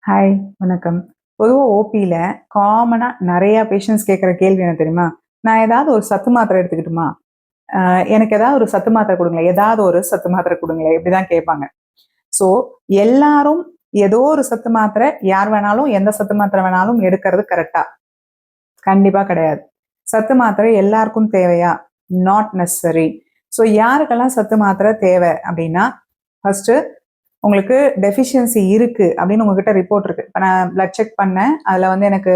Hi, வணக்கம். பொதுவா ஓபில காமனா நெறைய பேஷண்ட்ஸ் கேட்குற கேள்வி என்ன தெரியுமா? நான் ஏதாவது ஒரு சத்து மாத்திரை எடுத்துக்கட்டுமா? எனக்கு ஏதாவது ஒரு சத்து மாத்திரை குடுங்களேன். ஏதாவது ஒரு சத்து மாத்திரை குடுங்களேன். இப்படிதான் கேட்பாங்க. ஸோ, எல்லாரும் ஏதோ ஒரு சத்து மாத்திரை, யார் வேணாலும் எந்த சத்து மாத்திரை வேணாலும் எடுக்கிறது கரெக்ட்டா? கண்டிப்பா கிடையாது. சத்து மாத்திரை எல்லாருக்கும் தேவையா? Not necessary. ஸோ, யாருக்கெல்லாம் சத்து மாத்திரை தேவை அப்படின்னா, ஃபர்ஸ்ட்டு உங்களுக்கு டெஃபிஷியன்சி இருக்கு அப்படின்னு உங்ககிட்ட ரிப்போர்ட் இருக்கு. இப்ப நான் பிளட் செக் பண்ணேன். அதுல வந்து எனக்கு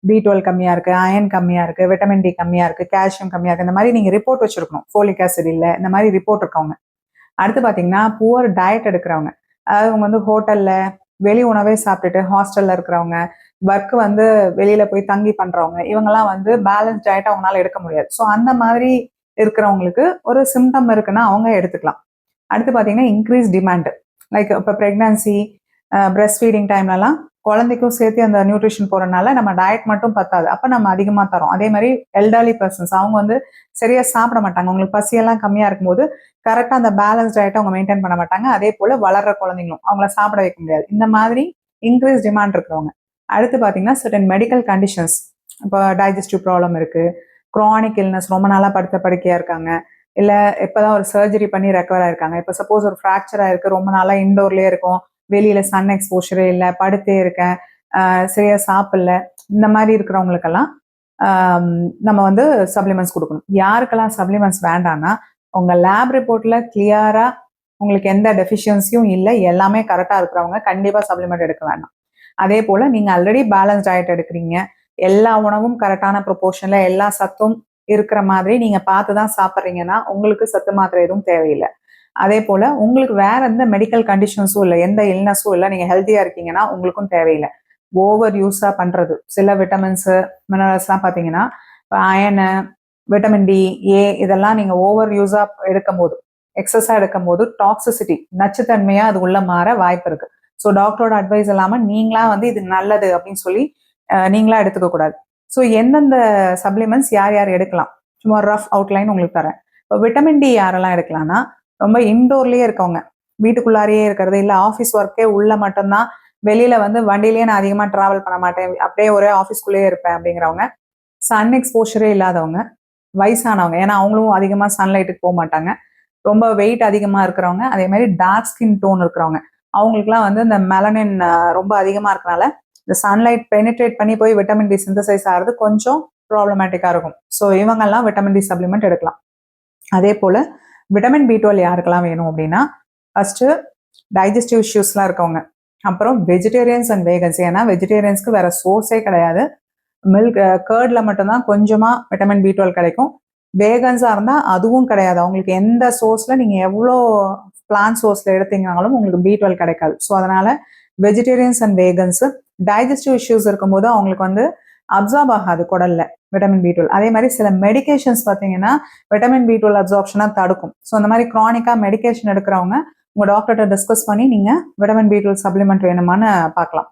B12 கம்மியா இருக்கு, அயர்ன் கம்மியா இருக்கு, விட்டமின் டி கம்மியா இருக்கு, கால்சியம் கம்மியா இருக்கு. இந்த மாதிரி நீங்க ரிப்போர்ட் வச்சிருக்கணும். ஃபோலிக் ஆசிட் இல்ல. இந்த மாதிரி ரிப்போர்ட் இருக்கவங்க. அடுத்து பார்த்தீங்கன்னா, புவர் டயட் எடுக்கிறவங்க. அதாவது அவங்க வந்து ஹோட்டல்ல வெளி உணவே சாப்பிட்டுட்டு ஹாஸ்டல்ல இருக்கிறவங்க, ஒர்க் வந்து வெளியில போய் தங்கி பண்றவங்க, இவங்கலாம் வந்து பேலன்ஸ் டயட் அவங்களால எடுக்க முடியாது. ஸோ அந்த மாதிரி இருக்கிறவங்களுக்கு ஒரு சிம்டம் இருக்குன்னா அவங்க எடுத்துக்கலாம். அடுத்து பார்த்தீங்கன்னா, இன்க்ரீஸ் டிமாண்ட். லைக் இப்போ பிரெக்னன்சி, பிரஸ்ட் ஃபீடிங் டைம்லலாம் குழந்தைக்கும் சேர்த்து அந்த நியூட்ரிஷன் போறனால நம்ம டயட் மட்டும் பத்தாது. அப்ப நம்ம அதிகமா தரோம். அதே மாரி எல்டர்லி பெர்சன்ஸ் அவங்க வந்து சரியா சாப்பிட மாட்டாங்க. அவங்களுக்கு பசியெல்லாம் கம்மியா இருக்கும்போது, கரெக்ட்டா அந்த பேலன்ஸ் டயட்ட அவங்க மெயின்டெயின் பண்ண மாட்டாங்க. அதே போல வளர்ற குழந்தைங்களும் அவங்கள சாப்பிட வைக்க முடியாது. இந்த மாதிரி இன்க்ரீஸ் டிமாண்ட் இருக்கிறவங்க. அடுத்து பார்த்தீங்கன்னா, சர்டன் மெடிக்கல் கண்டிஷன்ஸ். இப்போ டைஜஸ்டிவ் ப்ராப்ளம் இருக்கு. குரானிக் இல்னஸ் ரொம்ப நாளா படுத்த படுக்கையா இருக்காங்க. இல்ல இப்பதான் ஒரு சர்ஜரி பண்ணி ரெக்கவர் ஆயிருக்காங்க. இப்ப சப்போஸ் ஒரு ஃப்ராக்சர் ஆயிருக்கு. ரொம்ப நாளா இன்டோர்லயே இருக்கோம். வெளியில சன் எக்ஸ்போஷரே இல்ல. படுத்தே இருக்கேன். சரியா சாப்பிடல. இந்த மாரி இருக்கிறவங்களுக்கெல்லாம் ஆம், நம்ம வந்து சப்ளிமெண்ட்ஸ் குடுக்கணும். யாருக்கெல்லாம் சப்ளிமெண்ட்ஸ் வேண்டான்னா, உங்க லேப் ரிப்போர்ட்ல கிளியரா உங்களுக்கு எந்த டெஃபிஷியன்சியும் இல்ல. எல்லாமே கரெக்ட்டா இருக்கிறவங்க கண்டிப்பா சப்ளிமெண்ட் எடுக்க வேண்டாம். அதே போல நீங்க ஆல்ரெடி பேலன்ஸ் டயட் எடுக்கிறீங்க. எல்லா உணவும் கரெக்ட்டான ப்ரொபோர்ஷன்ல எல்லா சத்தும் இருக்கிற மாதிரி நீங்க பார்த்து தான் சாப்பிடுறீங்கன்னா, உங்களுக்கு சத்து மாத்திரை எதுவும் தேவையில்ல. அதே போல உங்களுக்கு வேற எந்த மெடிக்கல் கண்டிஷன்ஸும் இல்ல. எந்த இல்னஸும் இல்ல. நீங்க ஹெல்த்தியா இருக்கீங்கன்னா, உங்களுக்கும் தேவையில்ல. ஓவர் யூஸா பண்றது. சில விட்டமின்ஸு, மினரல்ஸ்லாம் பார்த்தீங்கன்னா, இப்ப அயர்னு, விட்டமின் டி, ஏ இதெல்லாம் நீங்க ஓவர் யூஸா எடுக்கும்போது, எக்ஸஸா எடுக்கும்போது டாக்ஸிசிட்டி நச்சுத்தன்மையா அது உள்ள மாற வாய்ப்பு இருக்கு. ஸோ டாக்டரோட அட்வைஸ் இல்லாம நீங்களா வந்து இது நல்லது அப்படின்னு சொல்லி நீங்களா எடுத்துக்க கூடாது. ஸோ எந்தெந்த சப்ளிமெண்ட்ஸ் யார் யார் எடுக்கலாம்? சும்மா ரஃப் அவுட்லைன் உங்களுக்கு தரேன். இப்போ விட்டமின் டி யாரெல்லாம் எடுக்கலாம்னா, ரொம்ப இன்டோர்லயே இருக்கவங்க. வீட்டுக்குள்ளாரையே இருக்கிறது, இல்ல ஆஃபீஸ் ஒர்க்கே உள்ள மட்டும் தான். வெளியில வந்து வண்டியிலேயே நான் அதிகமா டிராவல் பண்ண மாட்டேன். அப்படியே ஒரே ஆஃபீஸ்க்குள்ளேயே இருப்பேன் அப்படிங்கிறவங்க. சன் எக்ஸ்போஷரே இல்லாதவங்க, வயசானவங்க. ஏன்னா அவங்களும் அதிகமா சன்லைட்டுக்கு போ மாட்டாங்க. ரொம்ப வெயிட் அதிகமா இருக்கிறவங்க, அதே மாரி டார்க் ஸ்கின் டோன் இருக்கிறவங்க. அவங்களுக்குலாம் வந்து இந்த மெலனின் ரொம்ப அதிகமா இருக்கனால, இந்த சன்லைட் பெனிட்ரேட் பண்ணி போய் விட்டமின் டி சிந்தசைஸ் ஆகுறது கொஞ்சம் ப்ராப்ளமேட்டிக்கா இருக்கும். ஸோ இவங்கலாம் விட்டமின் டி சப்ளிமெண்ட் எடுக்கலாம். அதே போல விட்டமின் பி12 யாருக்கெல்லாம் வேணும் அப்படின்னா, ஃபர்ஸ்ட்டு டைஜஸ்டிவ் இஷ்யூஸ்லாம் இருக்கவங்க. அப்புறம் வெஜிடேரியன்ஸ் அண்ட் வேகன்ஸ். ஏன்னா வெஜிடேரியன்ஸ்க்கு வேற சோர்ஸே கிடையாது. மில்க் கர்ட்ல மட்டும்தான் கொஞ்சமா விட்டமின் பி12 கிடைக்கும். வேகன்ஸா இருந்தா அதுவும் கிடையாது. அவங்களுக்கு எந்த சோர்ஸ்ல நீங்க எவ்வளோ பிளான்ட் சோர்ஸ்ல எடுத்தீங்கனாலும் உங்களுக்கு பி12 கிடைக்காது. ஸோ அதனால வெஜிடேரியன்ஸ் அண்ட் வேகன்ஸ் டைஜஸ்டிவ் இஷ்யூஸ் இருக்கும்போது அவங்களுக்கு வந்து அப்சார்ப் ஆகாது குடல்ல விட்டமின் பி12. அதே மாதிரி சில மெடிகேஷன்ஸ் பார்த்தீங்கன்னா விட்டமின் பி12 அப்சார்ப்ஷனா தடுக்கும். ஸோ அந்த மாதிரி கிரானிக்கா மெடிகேஷன் எடுக்கிறவங்க உங்க டாக்டர்கிட்ட டிஸ்கஸ் பண்ணி நீங்க விட்டமின் பி12 சப்ளிமெண்ட் வேணுமான்னு பார்க்கலாம்.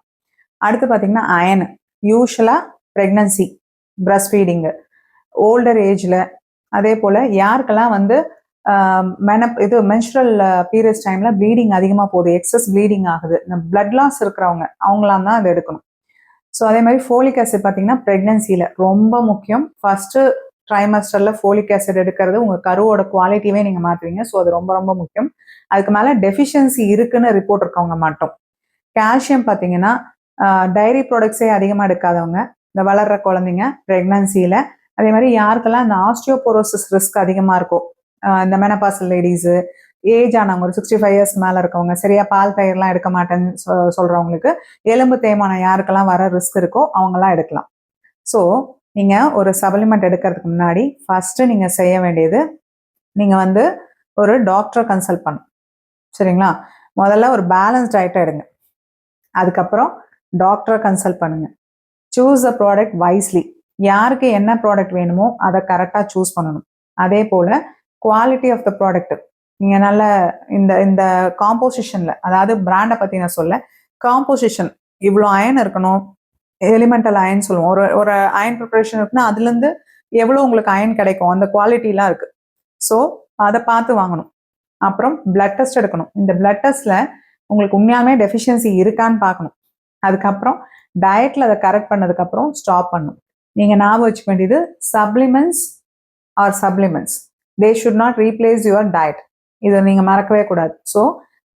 அடுத்து பார்த்தீங்கன்னா அயன். யூஸ்வலா பிரெக்னன்சி, பிரஸ்ட் ஃபீடிங்கு, ஓல்டர் ஏஜ்ல, அதே போல யாருக்கெல்லாம் வந்து இது மென்ஸ்ட்ரல் பீரியட்ஸ் டைம்ல ப்ளீடிங் அதிகமா போகுது, எக்ஸஸ் ப்ளீடிங் ஆகுது, இந்த பிளட் லாஸ் இருக்கிறவங்க அவங்களாம் தான் அதை எடுக்கணும். ஸோ அதே மாதிரி ஃபோலிக் ஆசிட் பார்த்தீங்கன்னா பிரெக்னன்சியில் ரொம்ப முக்கியம். ஃபர்ஸ்ட் ட்ரைமஸ்டர்ல ஃபோலிக் ஆசிட் எடுக்கிறது உங்க கருவோட குவாலிட்டியே நீங்க மாத்துவீங்க. ஸோ அது ரொம்ப ரொம்ப முக்கியம். அதுக்கு மேல டெஃபிஷியன்சி இருக்குன்னு ரிப்போர்ட் இருக்கவங்க மட்டும். கால்சியம் பார்த்தீங்கன்னா டைரி ப்ராடக்ட்ஸே அதிகமாக எடுக்காதவங்க, இந்த வளர்ற குழந்தைங்க, பிரெக்னன்சியில், அதே மாதிரி யாருக்கெல்லாம் இந்த ஆஸ்டியோபோரோசிஸ் ரிஸ்க் அதிகமாக இருக்கும், இந்த மெனபாசல் லேடிஸு, ஏஜ் ஆனவங்க ஒரு 65 இயர்ஸ் மேலே இருக்கவங்க, சரியா பால் தயிர்லாம் எடுக்க மாட்டேன்னு சொல்கிறவங்களுக்கு, எலும்பு தேய்மானம் யாருக்கெல்லாம் வர ரிஸ்க் இருக்கோ அவங்கெல்லாம் எடுக்கலாம். ஸோ நீங்கள் ஒரு சப்ளிமெண்ட் எடுக்கிறதுக்கு முன்னாடி ஃபஸ்ட்டு நீங்கள் செய்ய வேண்டியது, நீங்கள் வந்து ஒரு டாக்டரை கன்சல்ட் பண்ணணும். சரிங்களா? முதல்ல ஒரு பேலன்ஸ் டயட்டை எடுங்க. அதுக்கப்புறம் டாக்டரை கன்சல்ட் பண்ணுங்க. Choose a product wisely. யாருக்கு என்ன ப்ராடக்ட் வேணுமோ அதை கரெக்டாக சூஸ் பண்ணணும். அதே போல் குவாலிட்டி ஆஃப் த ப்ராடக்ட் நீங்கள் நல்ல இந்த இந்த காம்போசிஷனில், அதாவது பிராண்டை பற்றி நான் சொல்ல, காம்போசிஷன் இவ்வளோ அயன் இருக்கணும், எலிமெண்டல் அயன் சொல்லுவோம். ஒரு ஒரு அயன் ப்ரிப்பரேஷன் இருக்குன்னா அதுலேருந்து எவ்வளோ உங்களுக்கு அயன் கிடைக்கும், அந்த குவாலிட்டிலாம் இருக்குது. ஸோ அதை பார்த்து வாங்கணும். அப்புறம் பிளட் டெஸ்ட் எடுக்கணும். இந்த பிளட் டெஸ்ட்டில் உங்களுக்கு உண்மையாலுமே டெஃபிஷியன்சி இருக்கான்னு பார்க்கணும். அதுக்கப்புறம் டயட்ல அதை கரெக்ட் பண்ணதுக்கப்புறம் ஸ்டாப் பண்ணும். நீங்கள் ஞாபகம் வச்சுக்க வேண்டியது supplements are supplements they should not replace your diet. இதை நீங்கள் மறக்கவே கூடாது. ஸோ